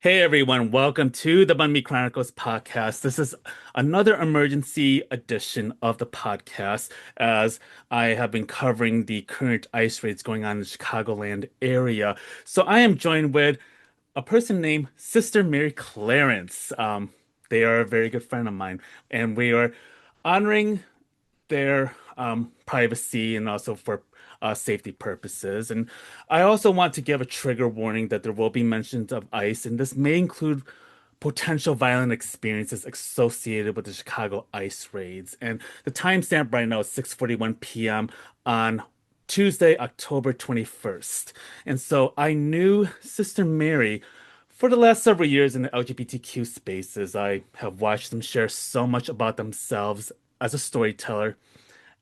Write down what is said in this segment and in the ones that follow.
Hey everyone, welcome to the Mary Chronicles podcast. This is another emergency edition of the podcast as I have been covering the current ice raids going on in the Chicagoland area. So I am joined with a person named Sister Mary Clarence. They are a very good friend of mine, and we are honoring their privacy and also for safety purposes. And I also want to give a trigger warning that there will be mentions of ICE, and this may include potential violent experiences associated with the Chicago ICE raids. And the timestamp right now is 6:41 p.m. on Tuesday, October 21st. And so I knew Sister Mary for the last several years in the LGBTQ spaces. I have watched them share so much about themselves as a storyteller,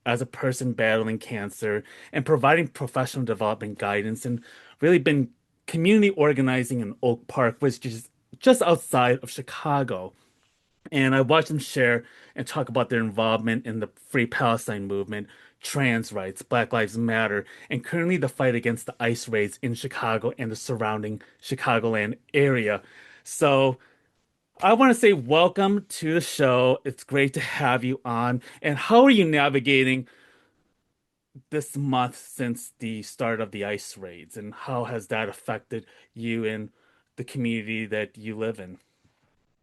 as a person battling cancer, and providing professional development guidance, and really been community organizing in Oak Park, which is just outside of Chicago. And I watched them share and talk about their involvement in the Free Palestine movement, trans rights, Black Lives Matter, and currently the fight against the ICE raids in Chicago and the surrounding Chicagoland area. So I want to say welcome to the show. It's great to have you on. And how are you navigating this month since the start of the ice raids, and how has that affected you and the community that you live in?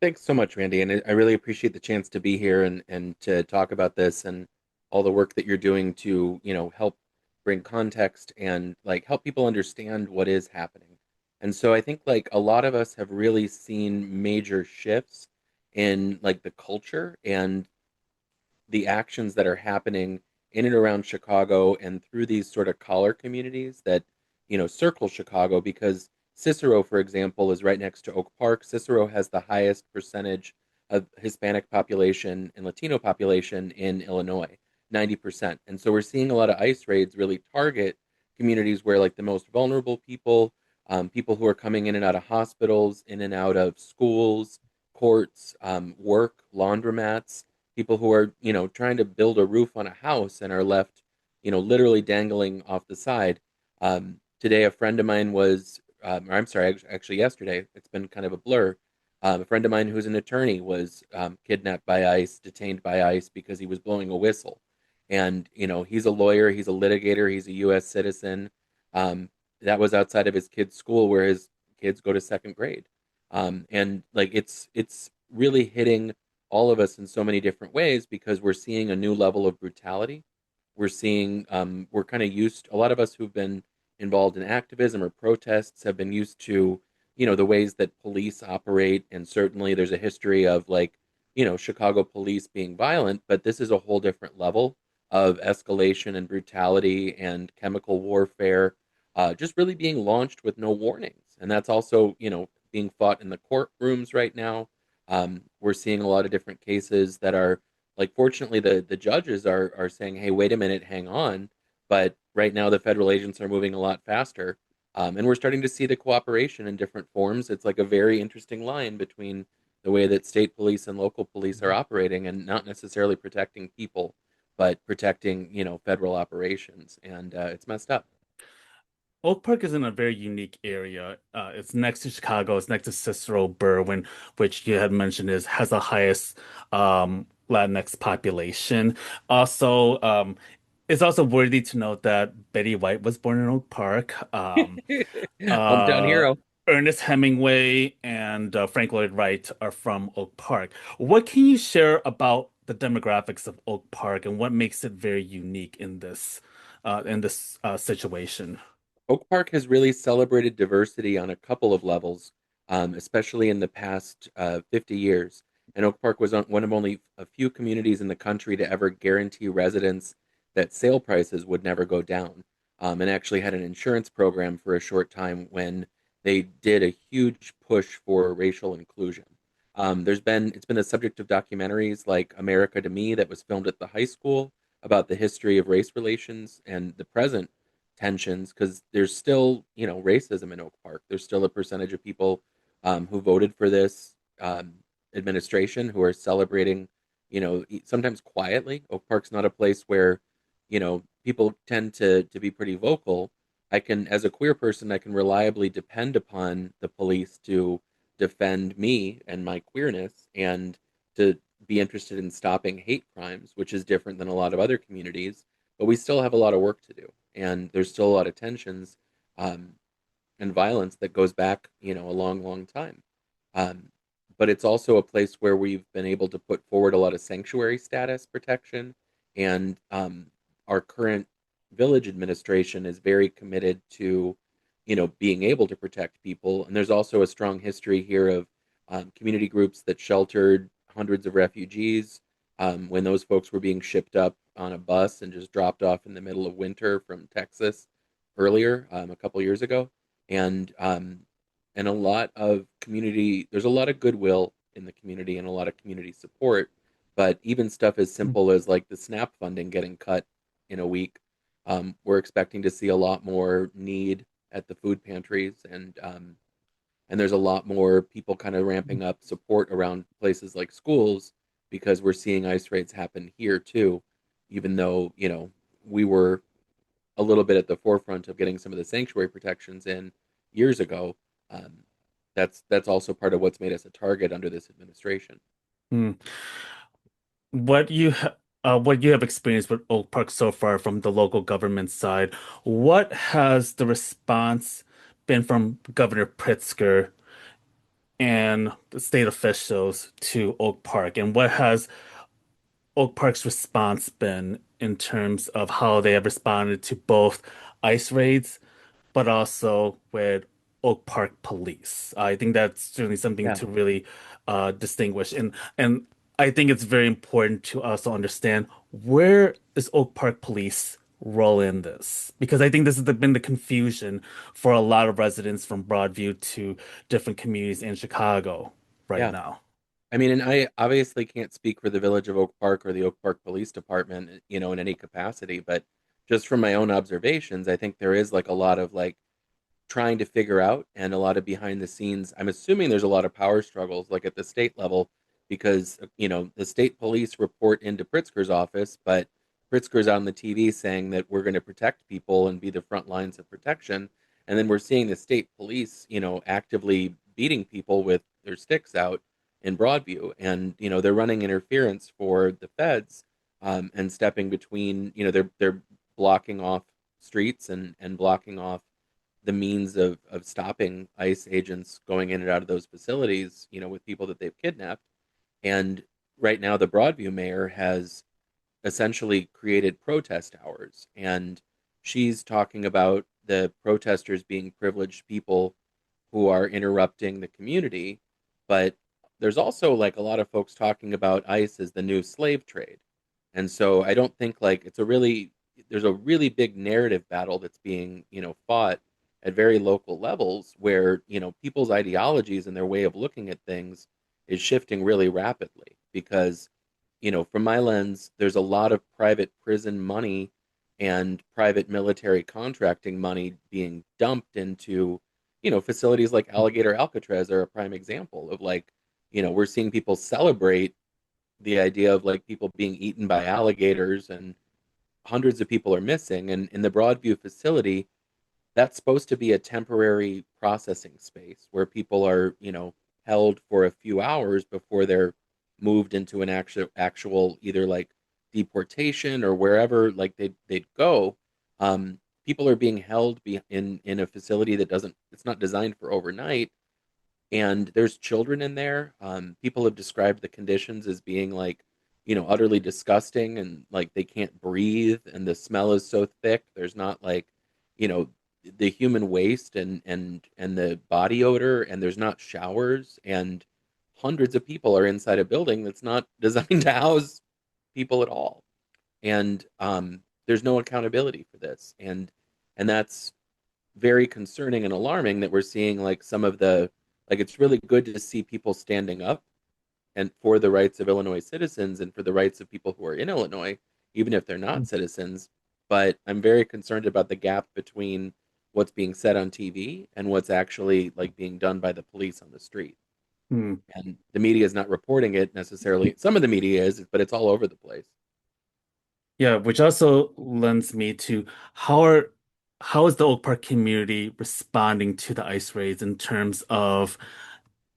Thanks so much, Randy, and I really appreciate the chance to be here and to talk about this and all the work that you're doing to, help bring context and like help people understand what is happening. And so I think like a lot of us have really seen major shifts in like the culture and the actions that are happening in and around Chicago and through these sort of collar communities that, circle Chicago because Cicero, for example, is right next to Oak Park. Cicero has the highest percentage of Hispanic population and Latino population in Illinois, 90%. And so we're seeing a lot of ICE raids really target communities where like the most vulnerable people, people who are coming in and out of hospitals, in and out of schools, courts, work, laundromats, people who are, trying to build a roof on a house and are left, literally dangling off the side. Today, a friend of mine was, or I'm sorry, actually yesterday, it's been kind of a blur. A friend of mine who's an attorney was kidnapped by ICE, detained by ICE because he was blowing a whistle. And, he's a lawyer, he's a litigator, he's a U.S. citizen. Um, that was outside of his kid's school where his kids go to second grade. And like it's really hitting all of us in so many different ways because we're seeing a new level of brutality. We're seeing, we're kind of used, a lot of us who've been involved in activism or protests have been used to, the ways that police operate. And certainly there's a history of like, Chicago police being violent, but this is a whole different level of escalation and brutality and chemical warfare, just really being launched with no warnings. And that's also, being fought in the courtrooms right now. We're seeing a lot of different cases that are like, fortunately, the judges are saying, "Hey, wait a minute, hang on." But right now, the federal agents are moving a lot faster, and we're starting to see the cooperation in different forms. It's like a very interesting line between the way that state police and local police are operating, and not necessarily protecting people, but protecting federal operations, and it's messed up. Oak Park is in a very unique area. It's next to Chicago. It's next to Cicero Berwyn, which you had mentioned is has the highest Latinx population. Also, it's also worthy to note that Betty White was born in Oak Park. Hometown Uh, hero. Ernest Hemingway and Frank Lloyd Wright are from Oak Park. What can you share about the demographics of Oak Park and what makes it very unique in this situation? Oak Park has really celebrated diversity on a couple of levels, especially in the past 50 years. And Oak Park was one of only a few communities in the country to ever guarantee residents that sale prices would never go down, and actually had an insurance program for a short time when they did a huge push for racial inclusion. It's been the subject of documentaries like America to Me that was filmed at the high school about the history of race relations and the present tensions because there's still racism in Oak Park. There's still a percentage of people who voted for this administration who are celebrating, sometimes quietly. Oak Park's not a place where people tend to be pretty vocal. I can, as a queer person, I can reliably depend upon the police to defend me and my queerness and to be interested in stopping hate crimes, which is different than a lot of other communities. But we still have a lot of work to do, and there's still a lot of tensions um, and violence that goes back, a long, long time. Um, but it's also a place where we've been able to put forward a lot of sanctuary status protection, and our current village administration is very committed to, being able to protect people. And there's also a strong history here of community groups that sheltered hundreds of refugees when those folks were being shipped up on a bus and just dropped off in the middle of winter from Texas earlier, a couple years ago. And a lot of community, there's a lot of goodwill in the community and a lot of community support. But even stuff as simple as like the SNAP funding getting cut in a week, we're expecting to see a lot more need at the food pantries, and there's a lot more people kind of ramping up support around places like schools because we're seeing ICE raids happen here too, even though, we were a little bit at the forefront of getting some of the sanctuary protections in years ago. Um, that's also part of what's made us a target under this administration. Hmm. What you have experienced with Oak Park so far from the local government side, what has the response been from Governor Pritzker and the state officials to Oak Park, and what has Oak Park's response been in terms of how they have responded to both ICE raids, but also with Oak Park Police? I think that's certainly something Yeah, to really distinguish, and I think it's very important to also understand where is Oak Park Police role in this, because I think this has been the confusion for a lot of residents from Broadview to different communities in Chicago right yeah. now. I mean, and I obviously can't speak for the Village of Oak Park or the Oak Park Police Department, in any capacity, but just from my own observations, I think there is like a lot of like trying to figure out and a lot of behind the scenes. I'm assuming there's a lot of power struggles like at the state level because the state police report into Pritzker's office, but Pritzker's on the TV saying that we're going to protect people and be the front lines of protection, and then we're seeing the state police actively beating people with their sticks out in Broadview, and they're running interference for the feds, and stepping between. They're blocking off streets and blocking off the means of stopping ICE agents going in and out of those facilities, with people that they've kidnapped. And right now, the Broadview mayor has essentially created protest hours, and she's talking about the protesters being privileged people who are interrupting the community. But there's also like a lot of folks talking about ICE as the new slave trade. And so I don't think like there's a really big narrative battle that's being, fought at very local levels where, people's ideologies and their way of looking at things is shifting really rapidly because, from my lens, there's a lot of private prison money and private military contracting money being dumped into, facilities like Alligator Alcatraz are a prime example of like, we're seeing people celebrate the idea of like people being eaten by alligators and hundreds of people are missing. And in the Broadview facility, that's supposed to be a temporary processing space where people are, held for a few hours before they're moved into an actual either like deportation or wherever like they'd go. People are being held in a facility that doesn't it's not designed for overnight, and there's children in there. People have described the conditions as being like, utterly disgusting, and like they can't breathe, and the smell is so thick. There's not like, you know, the human waste and the body odor, and there's not showers, and hundreds of people are inside a building that's not designed to house people at all, and there's no accountability for this, and that's very concerning and alarming that we're seeing like some of the like it's really good to see people standing up and for the rights of Illinois citizens and for the rights of people who are in Illinois, even if they're not citizens. But I'm very concerned about the gap between what's being said on TV and what's actually like being done by the police on the street. Hmm. And the media is not reporting it necessarily. Some of the media is, but it's all over the place. Yeah, which also lends me to how are how is the Oak Park community responding to the ice raids in terms of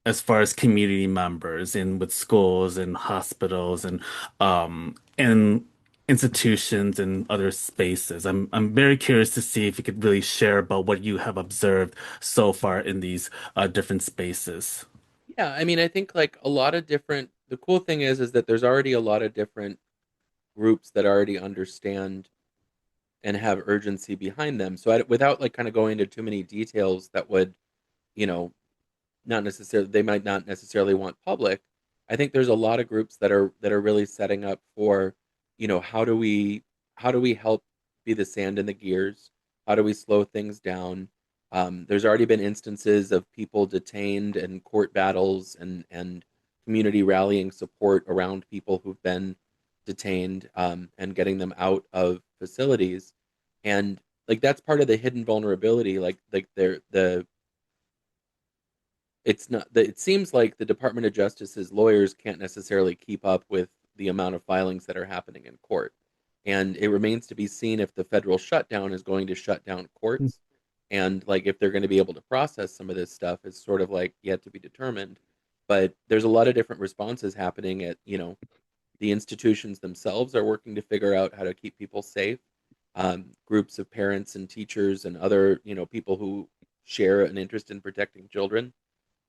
as far as community members and with schools and hospitals and institutions and other spaces. I'm very curious to see if you could really share about what you have observed so far in these different spaces. Yeah, I mean, I think like a lot of different. The cool thing is that there's already a lot of different groups that already understand and have urgency behind them. So without like kind of going into too many details that would, you know, not necessarily they might not necessarily want public. I think there's a lot of groups that are really setting up for, how do we help be the sand in the gears? How do we slow things down? There's already been instances of people detained and court battles and community rallying support around people who've been detained, and getting them out of facilities. And like that's part of the hidden vulnerability. Like the it's not that it seems like the Department of Justice's lawyers can't necessarily keep up with the amount of filings that are happening in court. And it remains to be seen if the federal shutdown is going to shut down courts, and like if they're going to be able to process some of this stuff is sort of like yet to be determined. But there's a lot of different responses happening at, the institutions themselves are working to figure out how to keep people safe. Groups of parents and teachers and other, people who share an interest in protecting children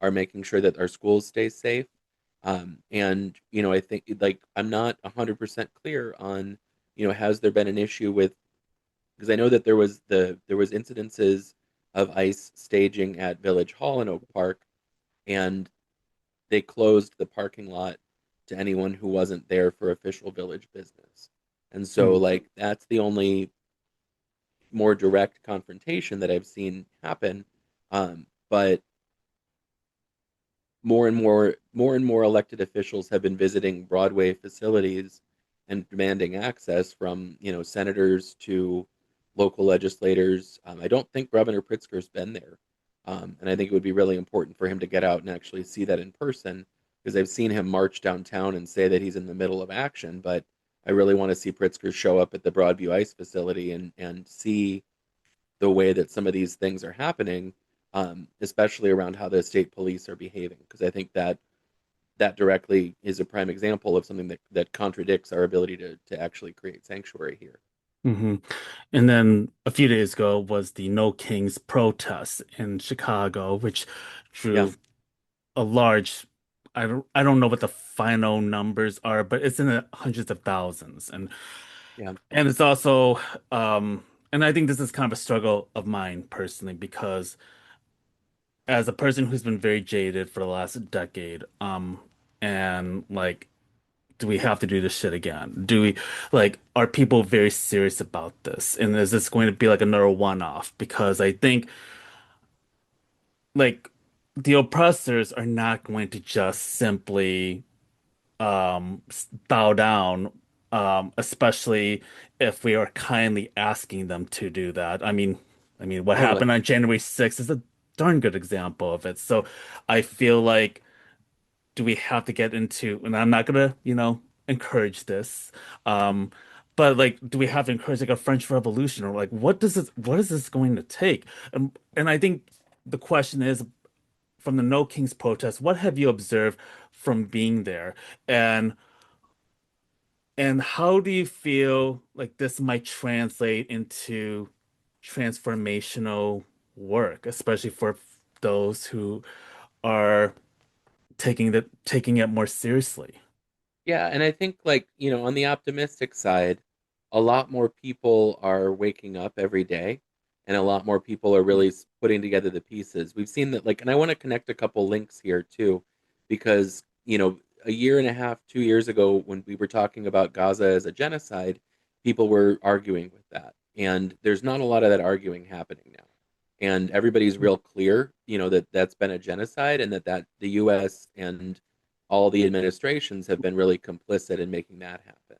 are making sure that our schools stay safe. And I think like I'm not 100% clear on, has there been an issue with, because I know that there was incidences of ICE staging at Village Hall in Oak Park, and they closed the parking lot to anyone who wasn't there for official village business. And so Mm. like that's the only more direct confrontation that I've seen happen. But more and more elected officials have been visiting Broadway facilities and demanding access from, senators to local legislators. I don't think Governor Pritzker's been there, and I think it would be really important for him to get out and actually see that in person, because I've seen him march downtown and say that he's in the middle of action, but I really want to see Pritzker show up at the Broadview Ice facility and see the way that some of these things are happening, especially around how the state police are behaving, because I think that directly is a prime example of something that contradicts our ability to actually create sanctuary here. hmm And then a few days ago was the No Kings protest in Chicago, which Yeah, drew a large, I don't know what the final numbers are, but it's in the hundreds of thousands. yeah, And it's also and I think this is kind of a struggle of mine personally because as a person who's been very jaded for the last decade, and like, do we have to do this shit again? Do we like are people very serious about this? And is this going to be like another one-off? Because I think like the oppressors are not going to just simply bow down, especially if we are kindly asking them to do that. I mean, what totally. happened on January 6th is a darn good example of it. So I feel like, do we have to get into, and I'm not gonna, encourage this, um, but like, do we have to encourage like a French Revolution or like, what is this going to take? And I think the question is, from the No Kings protest, what have you observed from being there? And and how do you feel like this might translate into transformational work, especially for those who are taking it more seriously? Yeah, and I think like, on the optimistic side, a lot more people are waking up every day, and a lot more people are really putting together the pieces. We've seen that, like, and I want to connect a couple links here too, because, a year and a half, 2 years ago, when we were talking about Gaza as a genocide, people were arguing with that. And there's not a lot of that arguing happening now. And everybody's real clear, that that's been a genocide, and that the US and all the administrations have been really complicit in making that happen.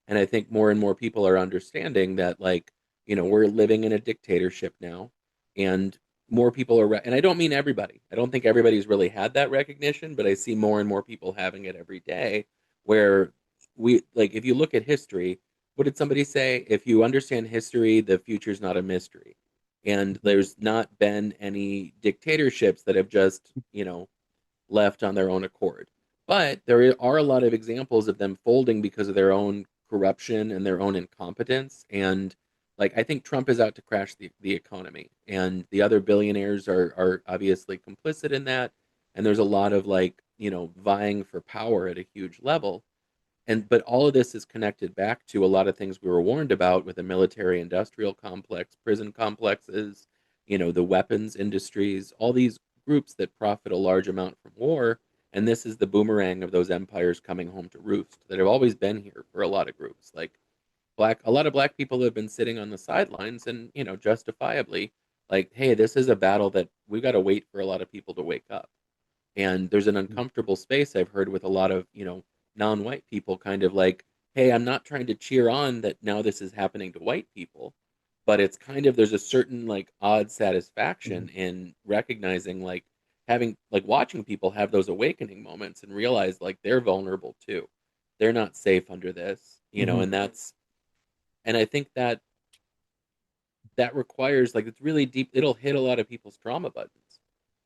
And I think more and more people are understanding that, like, we're living in a dictatorship now, and more people are, and I don't mean everybody. I don't think everybody's really had that recognition, but I see more and more people having it every day. Where like, if you look at history, what did somebody say? If you understand history, the future's not a mystery. And there's not been any dictatorships that have just, left on their own accord. But there are a lot of examples of them folding because of their own corruption and their own incompetence. And like I think Trump is out to crash the economy, and the other billionaires are obviously complicit in that. And there's a lot of like, vying for power at a huge level. And but all of this is connected back to a lot of things we were warned about with the military industrial complex, prison complexes, the weapons industries, all these groups that profit a large amount from war. And this is the boomerang of those empires coming home to roost that have always been here for a lot of groups. Like a lot of black people have been sitting on the sidelines and, justifiably, like, hey, this is a battle that we got to wait for a lot of people to wake up. And there's an uncomfortable space I've heard with a lot of, non-white people kind of like, hey, I'm not trying to cheer on that now this is happening to white people, but it's kind of there's a certain like odd satisfaction in recognizing like having like watching people have those awakening moments and realize like they're vulnerable too. They're not safe under this, Hmm. and I think that that requires like it's really deep, it'll hit a lot of people's trauma buttons,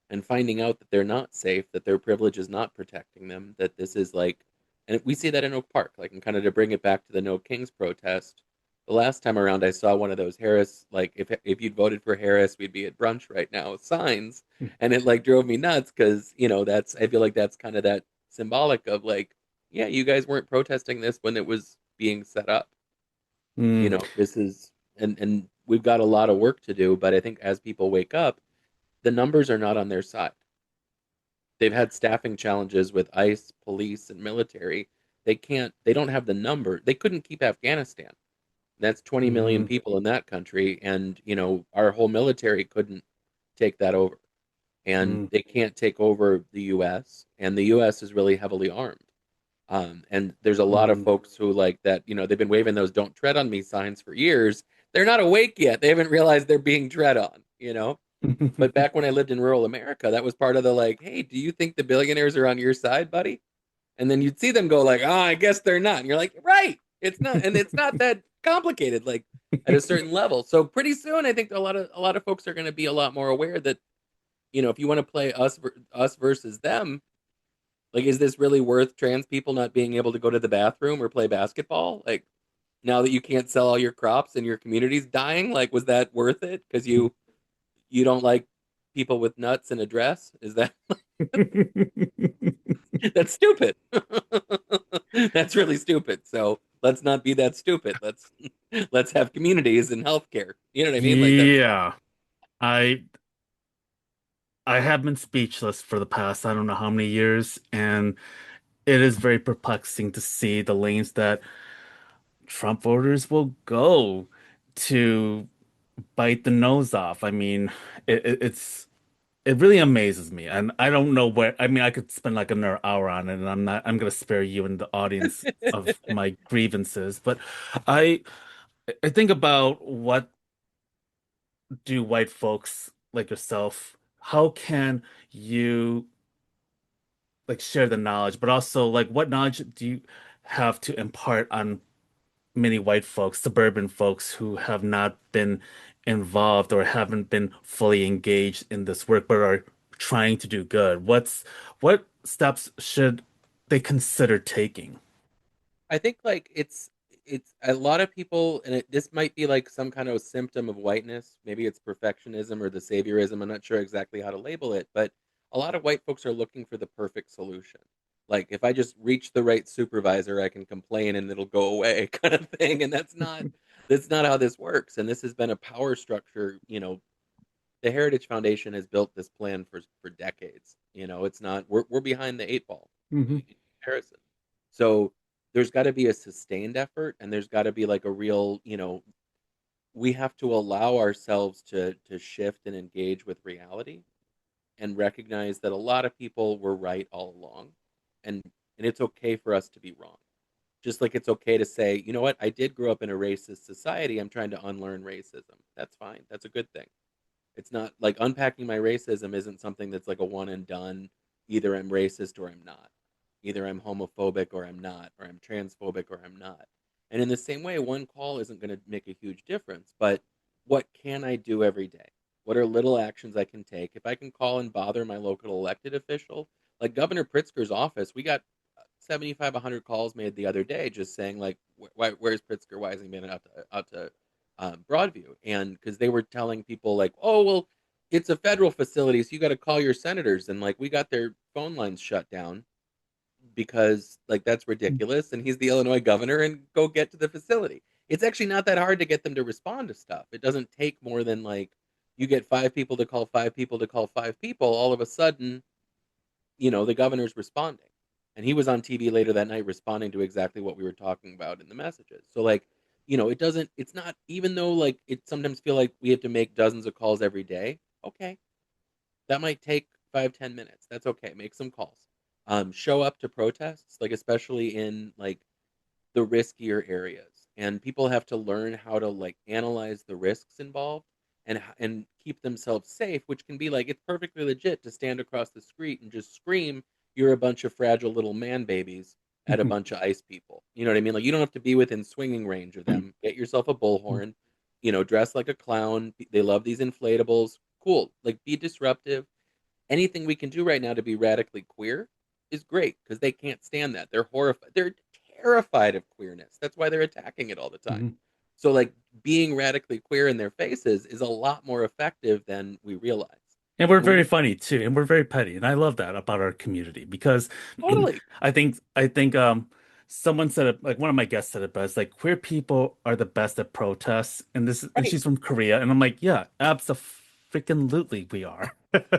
and finding out that they're not safe, that their privilege is not protecting them, that this is like, and we see that in Oak Park, like, and kind of to bring it back to the No Kings protest. The last time around, I saw one of those Harris, like, if you'd voted for Harris, we'd be at brunch right now signs, and it like drove me nuts because that's I feel like that's kind of that symbolic of like, yeah, you guys weren't protesting this when it was being set up. Mm. This is and we've got a lot of work to do, but I think as people wake up, the numbers are not on their side. They've had staffing challenges with ICE, police, and military. They don't have the number. They couldn't keep Afghanistan. That's 20 million Hmm. people in that country. And, our whole military couldn't take that over. And Mm. they can't take over the US. And the US is really heavily armed. And there's a lot of Mm. folks who like that, they've been waving those "Don't tread on me" signs for years. They're not awake yet. They haven't realized they're being tread on. But back when I lived in rural America, that was part of the like, hey, do you think the billionaires are on your side, buddy? And then you'd see them go like, oh, I guess they're not. And you're like, right, it's not, and it's not that complicated, like at a certain level. So pretty soon, I think a lot of folks are going to be a lot more aware that if you want to play us versus them, like, is this really worth trans people not being able to go to the bathroom or play basketball? Like, now that you can't sell all your crops and your community's dying, like, was that worth it? Because you don't like people with nuts in a dress? Is that that's stupid? That's really stupid. So let's not be that stupid. Let's have communities and healthcare. You know what I mean? Like that's Yeah, I I have been speechless for the past I don't know how many years, and it is very perplexing to see the lanes that Trump voters will go to bite the nose off. I mean, it really amazes me, and I don't know where. I mean, I could spend like another hour on it, and I'm gonna spare you and the audience of my grievances. But I I think about what do white folks like yourself, how can you like share the knowledge, but also like what knowledge do you have to impart on many white folks, suburban folks who have not been involved or haven't been fully engaged in this work but are trying to do good? What steps should they consider taking? I think like it's a lot of people, and this might be like some kind of symptom of whiteness. Maybe it's perfectionism or the saviorism. I'm not sure exactly how to label it, but a lot of white folks are looking for the perfect solution. Like if I just reach the right supervisor, I can complain and it'll go away, kind of thing. And that's not how this works. And this has been a power structure. The Heritage Foundation has built this plan for decades. It's not we're behind the eight ball Hmm. in comparison. So there's got to be a sustained effort, and there's got to be like a real, we have to allow ourselves to shift and engage with reality and recognize that a lot of people were right all along, and it's okay for us to be wrong. Just like it's okay to say, you know what, I did grow up in a racist society. I'm trying to unlearn racism. That's fine. That's a good thing. It's not like unpacking my racism isn't something that's like a one and done. Either I'm racist or I'm not. Either I'm homophobic or I'm not, or I'm transphobic or I'm not. And in the same way, one call isn't going to make a huge difference. But what can I do every day? What are little actions I can take? If I can call and bother my local elected official, like Governor Pritzker's office, we got 75, 100 calls made the other day just saying like, where's Pritzker? Why hasn't he been out to Broadview? And because they were telling people like, oh well, it's a federal facility, so you got to call your senators, and like we got their phone lines shut down because like that's ridiculous, and he's the Illinois governor, and go get to the facility. It's actually not that hard to get them to respond to stuff. It doesn't take more than like you get five people to call five people to call five people. All of a sudden, the governor's responding. And he was on TV later that night responding to exactly what we were talking about in the messages. So like, it's not, even though like it sometimes feel like we have to make dozens of calls every day. Okay, that might take 5, 10 minutes. That's okay. Make some calls. Show up to protests, like especially in like the riskier areas, and people have to learn how to like analyze the risks involved and keep themselves safe, which can be like it's perfectly legit to stand across the street and just scream you're a bunch of fragile little man babies at a bunch of ice people. You know what I mean? Like you don't have to be within swinging range of them. Get yourself a bullhorn, dress like a clown. They love these inflatables. Cool. Like be disruptive. Anything we can do right now to be radically queer is great because they can't stand that. They're horrified. They're terrified of queerness. That's why they're attacking it all the time. So, like, being radically queer in their faces is a lot more effective than we realize. And we're And we very just funny too, and we're very petty, and I love that about our community because totally I think someone said it, like one of my guests said it best, like queer people are the best at protests, and right. she's from Korea, and I'm like, yeah, absolutely we are.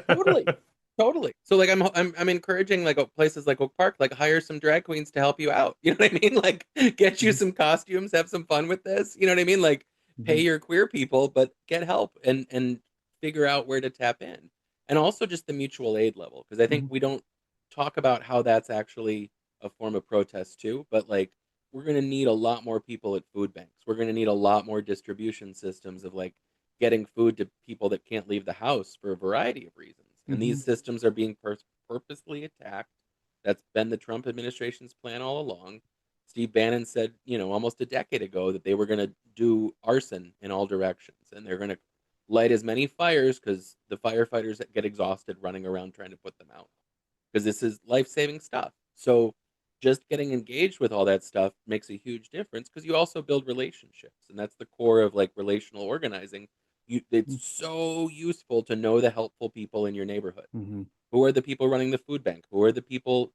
Totally. Totally. So like I'm encouraging like places like Oak Park, like hire some drag queens to help you out. You know what I mean? Like get you Mhm, some costumes, have some fun with this. You know what I mean? Like pay mhm, your queer people, but get help and figure out where to tap in. And also just the mutual aid level, because I think mhm, we don't talk about how that's actually a form of protest too, but like we're going to need a lot more people at food banks. We're going to need a lot more distribution systems of like getting food to people that can't leave the house for a variety of reasons. And mhm, these systems are being purposely attacked. That's been the Trump administration's plan all along. Steve Bannon said, almost a decade ago that they were going to do arson in all directions, and they're going to light as many fires because the firefighters get exhausted running around trying to put them out because this is life-saving stuff. So just getting engaged with all that stuff makes a huge difference because you also build relationships, and that's the core of like relational organizing. It's so useful to know the helpful people in your neighborhood. mhm, Who are the people running the food bank? Who are the people,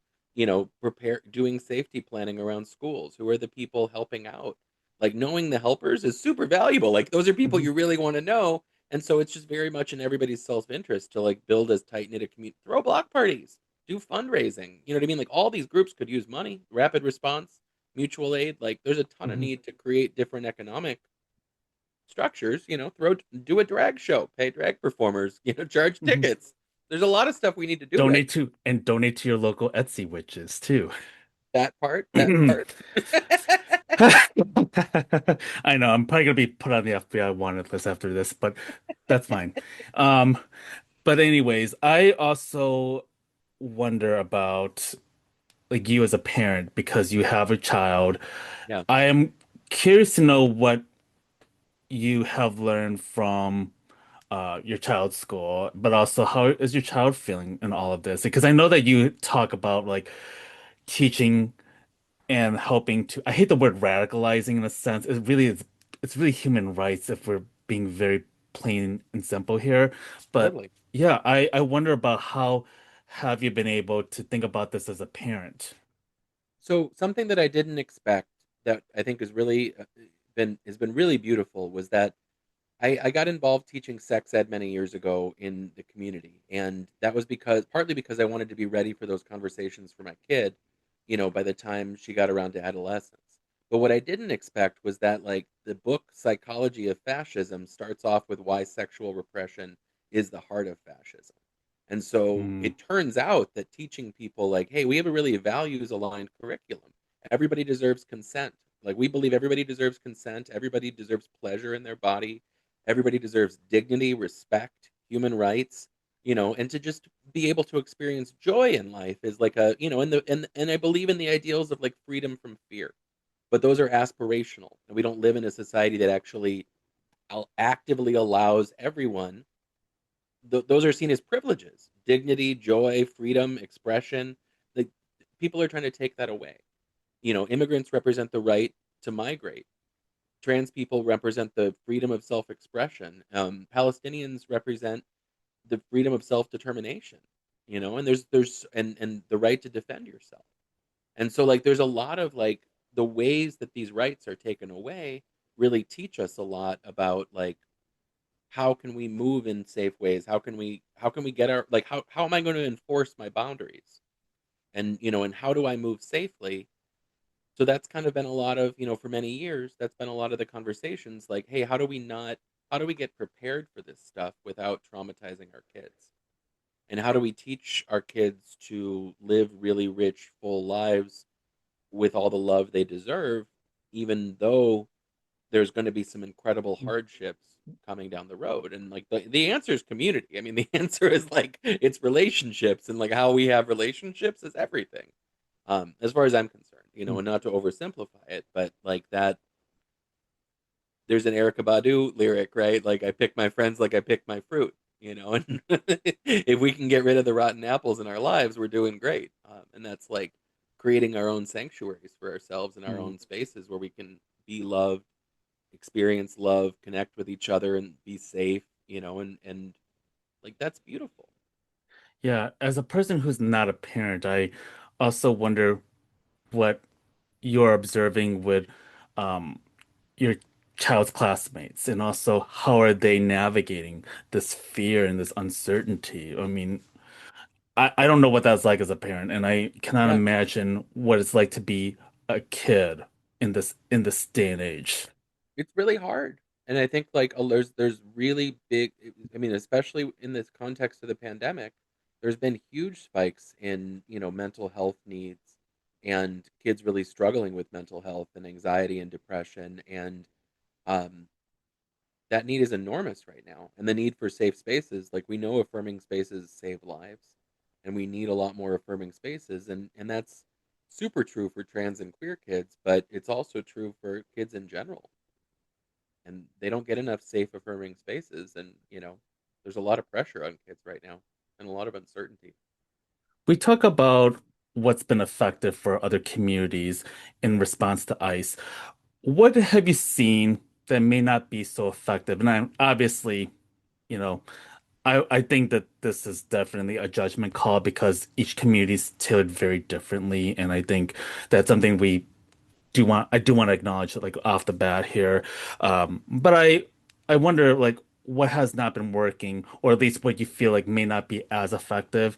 prepare doing safety planning around schools? Who are the people helping out? Like knowing the helpers is super valuable. Like those are people mhm, you really want to know. And so it's just very much in everybody's self-interest to like build as tight-knit a community, throw block parties, do fundraising. You know what I mean? Like all these groups could use money, rapid response, mutual aid. Like there's a ton of mhm, need to create different economic structures, do a drag show, pay drag performers, charge mhm. tickets. There's a lot of stuff we need to do right Donate to your local Etsy witches too. now. That part. I know I'm probably gonna be put on the FBI wanted list after this, but that's fine. Um, but anyways, I also wonder about like you as a parent because you have a child. Yeah, I am curious to know what you have learned from your child's school, but also how is your child feeling in all of this? Because I know that you talk about like teaching and helping to, I hate the word radicalizing in a sense. It's really human rights if we're being very plain and simple here. But totally. yeah, I wonder about how have you been able to think about this as a parent? So something that I didn't expect that I think is really been really beautiful was that I got involved teaching sex ed many years ago in the community. And that was partly because I wanted to be ready for those conversations for my kid, by the time she got around to adolescence. But what I didn't expect was that, like, the book Psychology of Fascism starts off with why sexual repression is the heart of fascism. And so Mm, it turns out that teaching people, like, hey, we have a really values aligned curriculum. Everybody deserves consent. Like, we believe everybody deserves consent, everybody deserves pleasure in their body. Everybody deserves dignity, respect, human rights, and to just be able to experience joy in life is like and I believe in the ideals of like freedom from fear. But those are aspirational, and we don't live in a society that actually actively allows everyone those are seen as privileges, dignity, joy, freedom, expression. Like people are trying to take that away. Immigrants represent the right to migrate. Trans people represent the freedom of self-expression. Palestinians represent the freedom of self-determination. And there's the right to defend yourself. And so like there's a lot of like the ways that these rights are taken away really teach us a lot about like how can we move in safe ways? How can we get our like how am I going to enforce my boundaries? And how do I move safely? So that's kind of been a lot of, for many years, that's been a lot of the conversations like, hey, how do we get prepared for this stuff without traumatizing our kids? And how do we teach our kids to live really rich, full lives with all the love they deserve, even though there's going to be some incredible hardships coming down the road? And like the answer is community. I mean, the answer is like it's relationships, and like how we have relationships is everything. As far as I'm concerned, and not to oversimplify it, but like that, there's an Erica Badu lyric, right? Like I pick my friends like I pick my fruit, and if we can get rid of the rotten apples in our lives, we're doing great. And that's like creating our own sanctuaries for ourselves in our Mm. own spaces where we can be loved, experience love, connect with each other, and be safe, and like that's beautiful. Yeah, as a person who's not a parent, I also wonder what you're observing with um, your child's classmates, and also how are they navigating this fear and this uncertainty? I mean, I don't know what that's like as a parent, and I cannot Yeah, imagine what it's like to be a kid in this day and age. it's really hard. And I think like there's really big, I mean, especially in this context of the pandemic, there's been huge spikes in, mental health needs and kids really struggling with mental health and anxiety and depression. And um, that need is enormous right now. And the need for safe spaces, like we know affirming spaces save lives, and we need a lot more affirming spaces. And that's super true for trans and queer kids, but it's also true for kids in general, and they don't get enough safe affirming spaces. And there's a lot of pressure on kids right now and a lot of uncertainty. We talk about what's been effective for other communities in response to ICE. What have you seen that may not be so effective? And I'm obviously, you know, I think that this is definitely a judgment call because each community is tailored very differently, and I think that's something I do want to acknowledge like off the bat here. But I wonder like what has not been working, or at least what you feel like may not be as effective.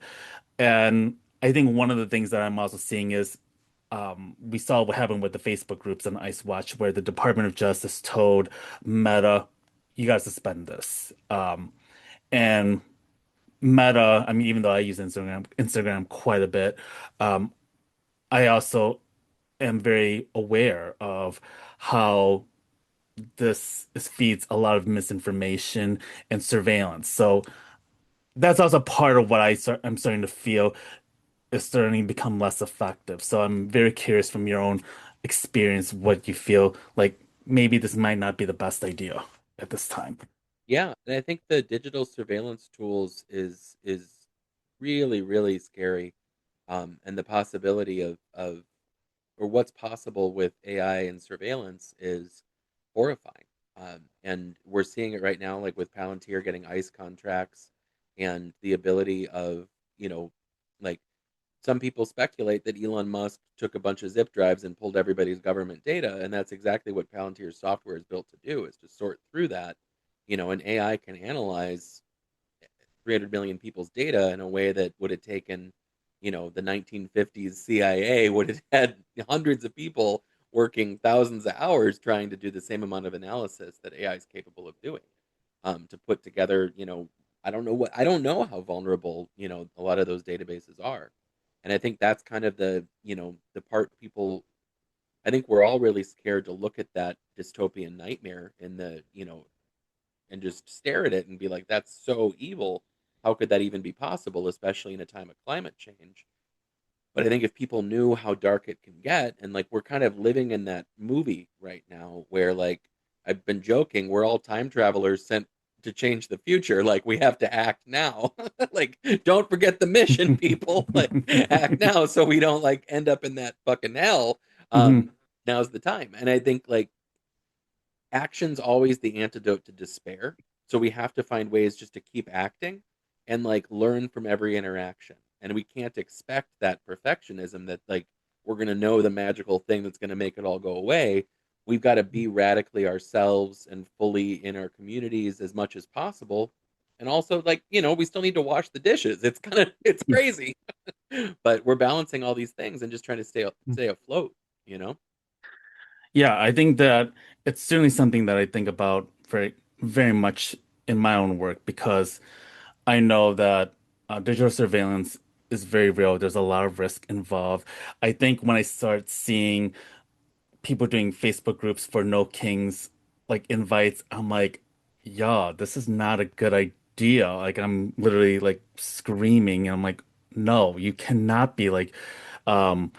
And I think one of the things that I'm also seeing is we saw what happened with the Facebook groups on Ice Watch, where the Department of Justice told Meta, "You got to suspend this." And Meta, I mean, even though I use Instagram quite a bit, um, I also am very aware of how this feeds a lot of misinformation and surveillance. So that's also part of what I'm starting to feel is starting to become less effective. So I'm very curious from your own experience what you feel like maybe this might not be the best idea at this time. Yeah, and I think the digital surveillance tools is really really scary. And the possibility of or what's possible with AI and surveillance is horrifying. And we're seeing it right now, like with Palantir getting ICE contracts, and the ability of, you know, like some people speculate that Elon Musk took a bunch of zip drives and pulled everybody's government data, and that's exactly what Palantir's software is built to do, is to sort through that. And AI can analyze 300 million people's data in a way that would have taken, the 1950s CIA would have had hundreds of people working thousands of hours trying to do the same amount of analysis that AI is capable of doing, to put together, I don't know how vulnerable, a lot of those databases are. And I think that's kind of the part people, I think we're all really scared to look at that dystopian nightmare in the, and just stare at it and be like, that's so evil. How could that even be possible, especially in a time of climate change? But I think if people knew how dark it can get, and like we're kind of living in that movie right now where, like, I've been joking, we're all time travelers sent to change the future. Like we have to act now. Like don't forget the mission, people. Like act now so we don't like end up in that fucking hell. Mhm. Now's the time. And I think like action's always the antidote to despair. So we have to find ways just to keep acting and like learn from every interaction. And we can't expect that perfectionism that like we're going to know the magical thing that's going to make it all go away. We've got to be radically ourselves and fully in our communities as much as possible. And also like, we still need to wash the dishes. It's crazy. But we're balancing all these things and just trying to stay afloat, you know? Yeah, I think that it's certainly something that I think about very, very much in my own work because I know that digital surveillance is very real. There's a lot of risk involved. I think when I start seeing people doing Facebook groups for No Kings, like invites, I'm like, yeah, this is not a good idea. Like I'm literally like screaming and I'm like, no, you cannot be like um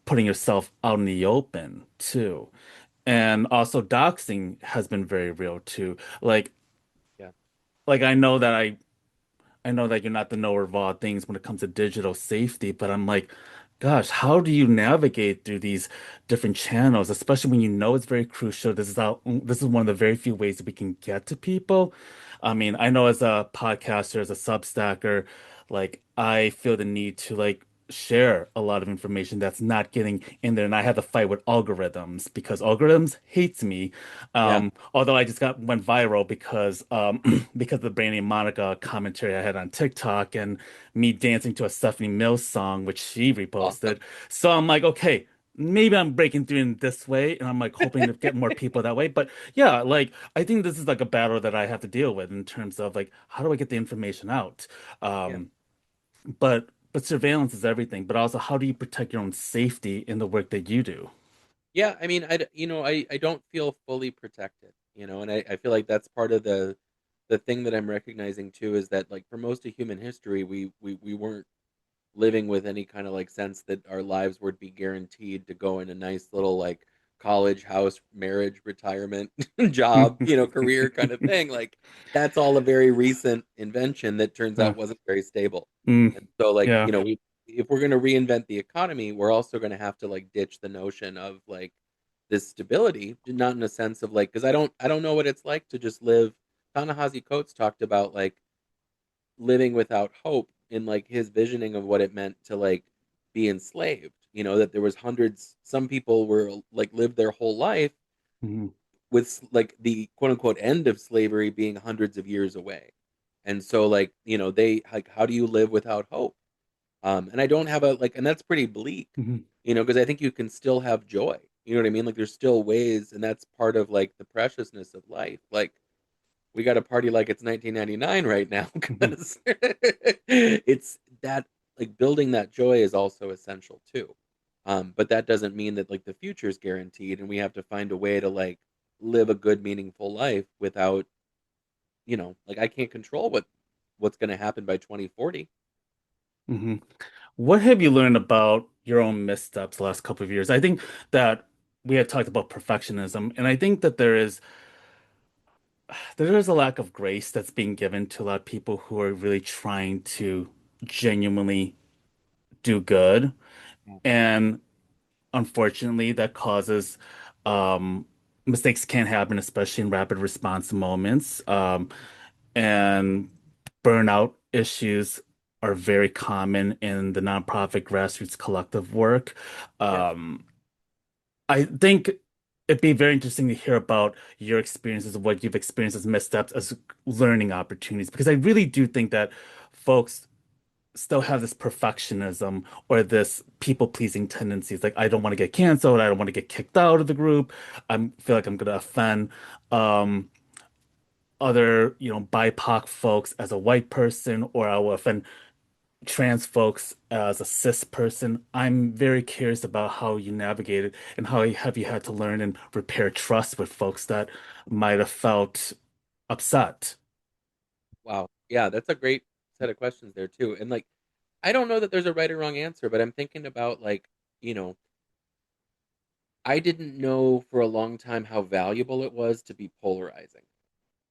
putting yourself out in the open too. And also doxing has been very real too. Yeah. Like I know that you're not the knower of all things when it comes to digital safety, but I'm like, gosh, how do you navigate through these different channels, especially when you know it's very crucial? This is one of the very few ways that we can get to people. I mean, I know as a podcaster, as a Substacker, like I feel the need to like share a lot of information that's not getting in there, and I have to fight with algorithms because algorithms hates me. Yeah. Although I just went viral because because of the Brandy and Monica commentary I had on TikTok and me dancing to a Stephanie Mills song, which she Awesome. reposted. So I'm like, okay, maybe I'm breaking through in this way, and I'm like hoping to get more people that way. But yeah, like I think this is like a battle that I have to deal with in terms of like how do I get the information out? Yeah. Um, but surveillance is everything. But also, how do you protect your own safety in the work that you do? Yeah, I mean, I don't feel fully protected, and I feel like that's part of the thing that I'm recognizing too is that like for most of human history, we weren't living with any kind of like sense that our lives would be guaranteed to go in a nice little like college house, marriage, retirement, job, career kind of thing. Like that's all a very recent invention that turns Uh, out wasn't very stable. mm, And so like, yeah. we if we're going to reinvent the economy, we're also going to have to like ditch the notion of like this stability, not in a sense of like because I don't know what it's like to just live. Ta-Nehisi Coates talked about like living without hope in like his visioning of what it meant to like be enslaved, that there was hundreds, some people were like lived their whole life Mhm, with like the quote unquote end of slavery being hundreds of years away. And so like, they like how do you live without hope? And I don't have a like, and that's pretty bleak, mhm, because I think you can still have joy. You know what I mean? Like there's still ways, and that's part of like the preciousness of life. Like we got to party like it's 1999 right now mhm, because it's that like building that joy is also essential too. But that doesn't mean that like the future is guaranteed, and we have to find a way to like live a good, meaningful life without, like I can't control what's going to happen by 2040. mhm. What have you learned about your own missteps the last couple of years? I think that we had talked about perfectionism, and I think that there is a lack of grace that's being given to a lot of people who are really trying to genuinely do good. Yeah. And unfortunately, that causes um, mistakes can happen, especially in rapid response moments. And burnout issues are very common in the nonprofit grassroots collective work. Yeah. Um, I think it'd be very interesting to hear about your experiences of what you've experienced as missteps as learning opportunities, because I really do think that folks still have this perfectionism or this people-pleasing tendencies. Like, I don't want to get canceled. I don't want to get kicked out of the group. I feel like I'm going to offend um, other, BIPOC folks as a white person, or I will offend trans folks as a cis person. I'm very curious about how you navigated and how have you had to learn and repair trust with folks that might have felt upset. Wow. Yeah, that's a great set of questions there too. And like I don't know that there's a right or wrong answer, but I'm thinking about like, you know, I didn't know for a long time how valuable it was to be polarizing.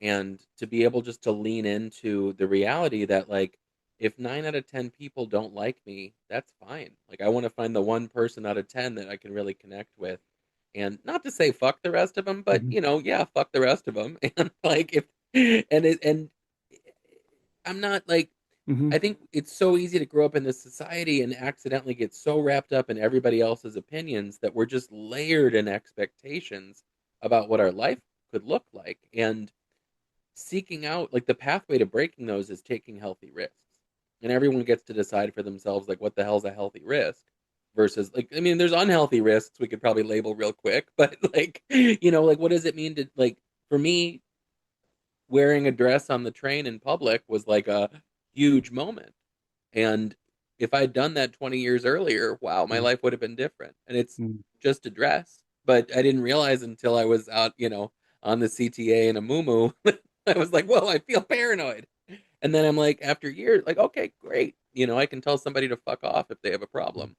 and to be able just to lean into the reality that like if 9 out of 10 people don't like me, that's fine. Like I want to find the one person out of 10 that I can really connect with. And not to say fuck the rest of them, but Hmm. yeah, fuck the rest of them. And like if and I'm not like Hmm. I think it's so easy to grow up in this society and accidentally get so wrapped up in everybody else's opinions that we're just layered in expectations about what our life could look like. And seeking out like the pathway to breaking those is taking healthy risks. And everyone gets to decide for themselves like what the hell's a healthy risk versus like I mean there's unhealthy risks we could probably label real quick, but like like what does it mean to like for me wearing a dress on the train in public was like a huge moment. And if I'd done that 20 years earlier, wow, my life would have been different. And it's just a dress. But I didn't realize until I was out, on the CTA in a muumuu. I was like, whoa, I feel paranoid. And then I'm like, after years, like, okay, great. I can tell somebody to fuck off if they have a problem.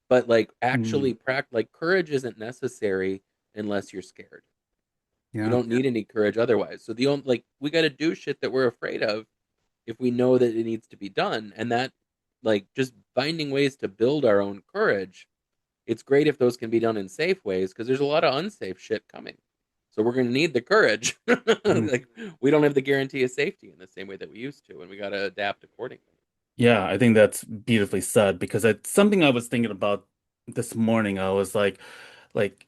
But like Hmm. actually like courage isn't necessary unless you're scared. You Yeah. don't need any courage otherwise. So the only like we got to do shit that we're afraid of if we know that it needs to be done. And that, like, just finding ways to build our own courage, it's great if those can be done in safe ways because there's a lot of unsafe shit coming. So we're going to need the courage. Mhm. Like, we don't have the guarantee of safety in the same way that we used to, and we got to adapt accordingly. Yeah, I think that's beautifully said because it's something I was thinking about this morning. I was like, like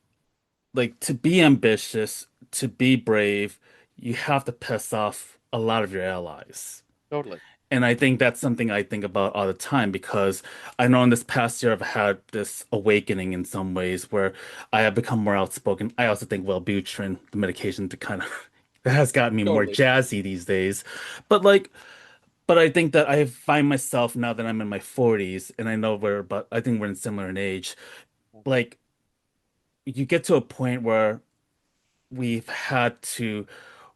to be ambitious, to be brave, you have to piss off a lot of your allies. Totally. And I think that's something I think about all the time because I know in this past year I've had this awakening in some ways where I have become more outspoken. I also think Wellbutrin, the medication to kind of that has gotten me more Totally. jazzy these days. But like, but I think that I find myself now that I'm in my 40s and I know but I think we're in similar in age. Like you get to a point where we've had to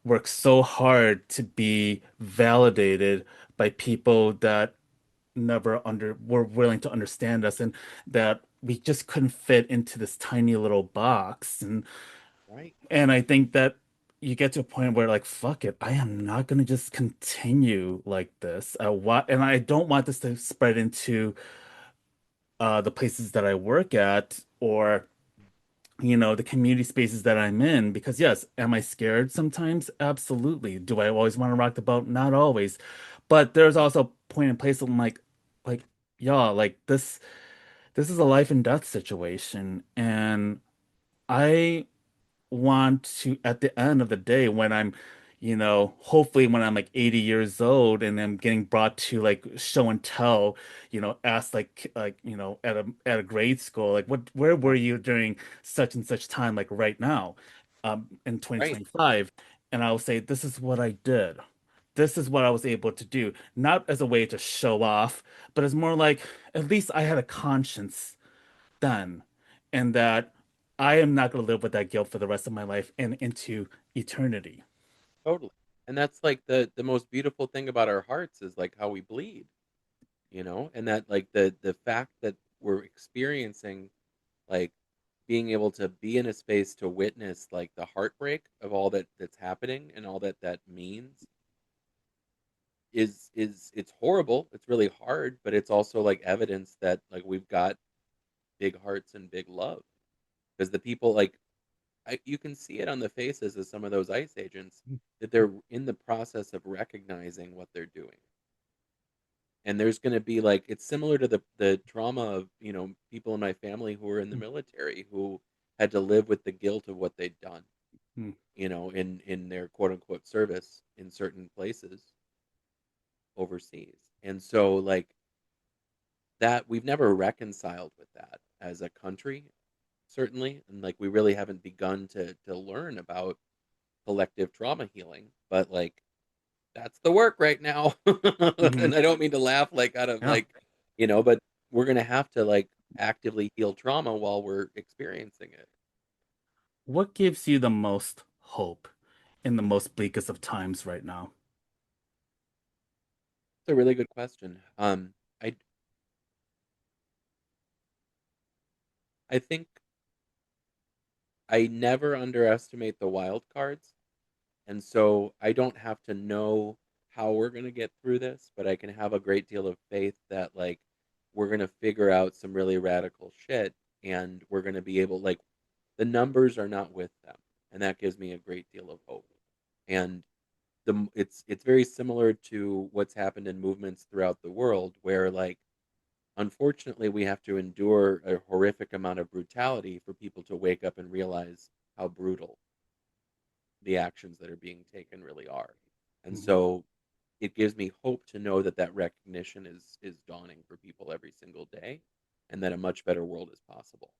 work so hard to be validated by people that never were willing to understand us and that we just couldn't fit into this tiny little box Right. and I think that you get to a point where like fuck it, I am not gonna just continue like this. And I don't want this to spread into the places that I work at or the community spaces that I'm in because yes, am I scared sometimes? Absolutely. Do I always want to rock the boat? Not always. But there's also a point in place that I'm like, y'all, like this is a life and death situation. And I want to, at the end of the day, when I'm, hopefully when I'm like 80 years old and I'm getting brought to like show and tell, asked like, at a grade school, like where were Yeah. you during such and such time, like right now, in Right. 2025? And I'll say, this is what I did. This is what I was able to do, not as a way to show off, but as more like, at least I had a conscience then, and that I am not going to live with that guilt for the rest of my life and into eternity. Totally. And that's like the most beautiful thing about our hearts is like how we bleed, and that like the fact that we're experiencing like being able to be in a space to witness like the heartbreak of all that's happening and all that means is it's horrible, it's really hard, but it's also like evidence that like we've got big hearts and big love because the people like you can see it on the faces of some of those ICE agents that they're in the process of recognizing what they're doing. And there's going to be like it's similar to the trauma of people in my family who were in the military who had to live with the guilt of what they'd done, in their quote unquote service in certain places overseas. And so like that we've never reconciled with that as a country, certainly, and like we really haven't begun to learn about collective trauma healing, but like that's the work right now. Hmm. And I don't mean to laugh like out of Yeah. like, but we're gonna have to like actively heal trauma while we're experiencing it. What gives you the most hope in the most bleakest of times right now? It's a really good question. I think I never underestimate the wild cards, And so I don't have to know how we're going to get through this, but I can have a great deal of faith that like we're going to figure out some really radical shit and we're going to be able like the numbers are not with them. And that gives me a great deal of hope. And it's very similar to what's happened in movements throughout the world where like unfortunately we have to endure a horrific amount of brutality for people to wake up and realize how brutal the actions that are being taken really are. And Mhm. so it gives me hope to know that that recognition is dawning for people every single day and that a much better world is possible.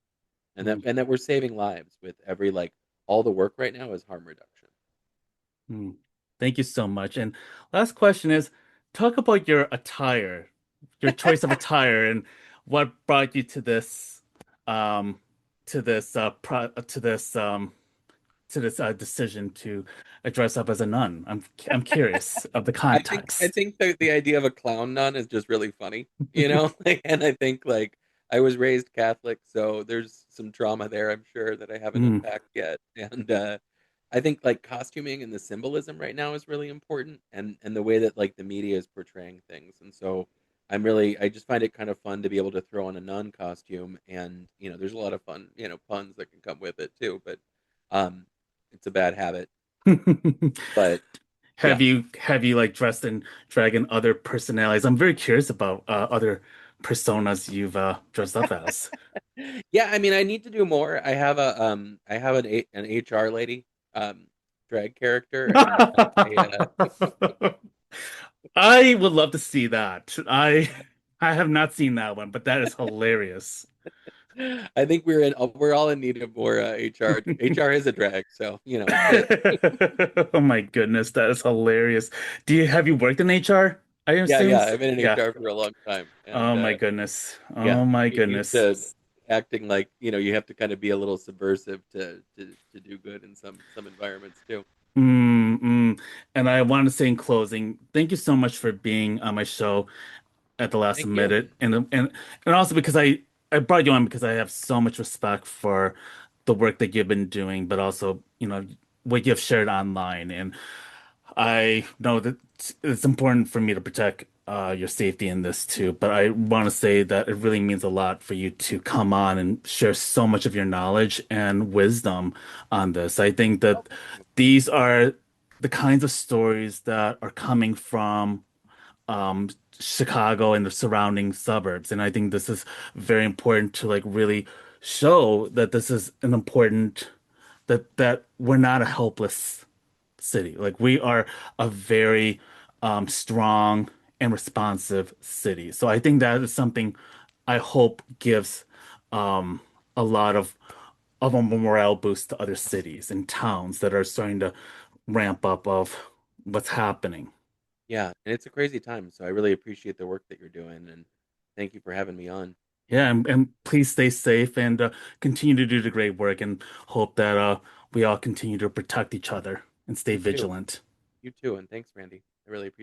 And that we're saving lives with every like all the work right now is harm reduction. Mm. Thank you so much. And last question is, talk about your attire, your choice of attire, and what brought you um, to this, to this decision to dress up as a nun. I'm curious of the I context. think the idea of a clown nun is just really funny, you know? Like, and I think like I was raised Catholic, so there's some trauma there, I'm sure, that I haven't Mm. unpacked yet. And I think like costuming and the symbolism right now is really important and the way that like the media is portraying things. And so I just find it kind of fun to be able to throw on a nun costume and there's a lot of fun, puns that can come with it too, but um it's a bad habit. But yeah. Have you like dressed in drag in other personalities? I'm very curious about other personas you've dressed up as. Yeah, I mean, I need to do more. I have an HR lady drag character, and I would love to see that. I have not seen that one, but that is hilarious. I think we're all in need of more HR. HR is a drag, so it fits. Oh my goodness, that is hilarious. Have you worked in HR? I Yeah, assume. yeah. I've been in Yeah. HR for a long time, and Oh my goodness. yeah, Oh my used goodness. to acting like you have to kind of be a little subversive to do good in some environments too. Mm. And I want to say in closing, thank you so much for being on my show at the last Thank you. minute, and also because I brought you on because I have so much respect for the work that you've been doing, but also what you've shared online, and I know that it's important for me to protect your safety in this too. But I want to say that it really means a lot for you to come on and share so much of your knowledge and wisdom on this. I think Oh, that thank you. these are the kinds of stories that are coming from Chicago and the surrounding suburbs. And I think this is very important to like really show that this is an important that we're not a helpless city. Like we are a very strong and responsive city. So I think that is something I hope gives um, a lot of a morale boost to other cities and towns that are starting to ramp up of what's happening. Yeah, and it's a crazy time, so I really appreciate the work that you're doing, and thank you for having me on. Yeah, and please stay safe and continue to do the great work and hope that we all continue to protect each other and stay You too. vigilant. You too, and thanks, Randy. I really appreciate